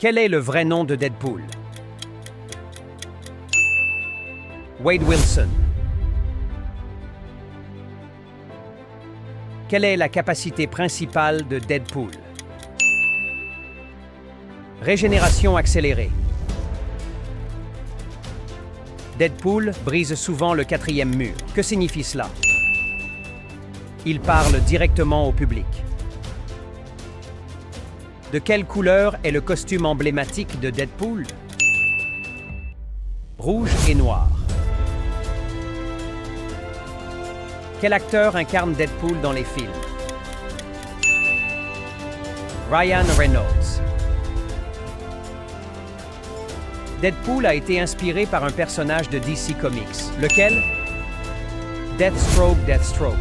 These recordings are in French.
Quel est le vrai nom de Deadpool? Wade Wilson. Quelle est la capacité principale de Deadpool? Régénération accélérée. Deadpool brise souvent le quatrième mur. Que signifie cela? Il parle directement au public. De quelle couleur est le costume emblématique de Deadpool? Rouge et noir. Quel acteur incarne Deadpool dans les films? Ryan Reynolds. Deadpool a été inspiré par un personnage de DC Comics. Lequel? Deathstroke.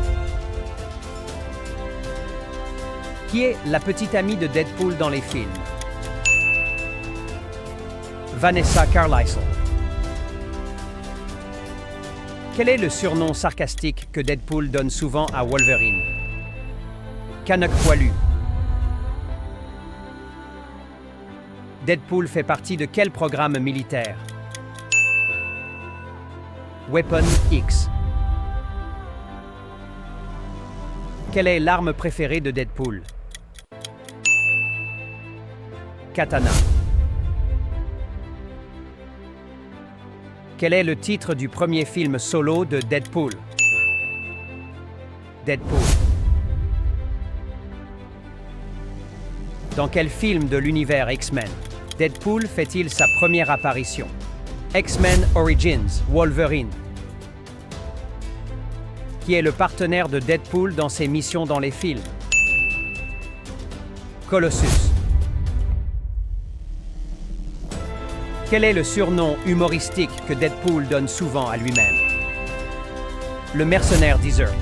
Qui est la petite amie de Deadpool dans les films? Vanessa Carlisle. Quel est le surnom sarcastique que Deadpool donne souvent à Wolverine? Canuck poilu. Deadpool fait partie de quel programme militaire? Weapon X. Quelle est l'arme préférée de Deadpool? Katana. Quel est le titre du premier film solo de Deadpool? Deadpool. Dans quel film de l'univers X-Men Deadpool fait-il sa première apparition? X-Men Origins, Wolverine. Qui est le partenaire de Deadpool dans ses missions dans les films? Colossus. Quel est le surnom humoristique que Deadpool donne souvent à lui-même? Le mercenaire Desert.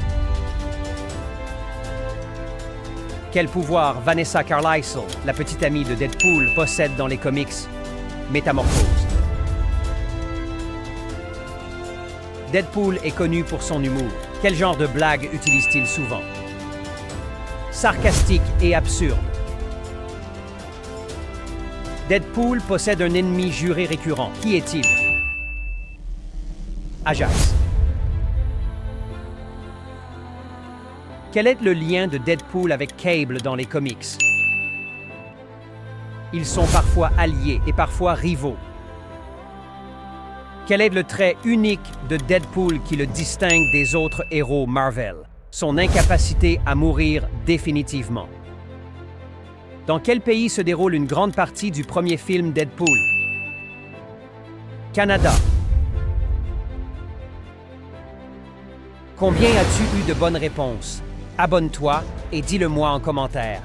Quel pouvoir Vanessa Carlisle, la petite amie de Deadpool, possède dans les comics? Métamorphose. Deadpool est connu pour son humour. Quel genre de blague utilise-t-il souvent? Sarcastique et absurde. Deadpool possède un ennemi juré récurrent. Qui est-il? Ajax. Quel est le lien de Deadpool avec Cable dans les comics? Ils sont parfois alliés et parfois rivaux. Quel est le trait unique de Deadpool qui le distingue des autres héros Marvel? Son incapacité à mourir définitivement. Dans quel pays se déroule une grande partie du premier film Deadpool? Canada. Combien as-tu eu de bonnes réponses? Abonne-toi et dis-le-moi en commentaire.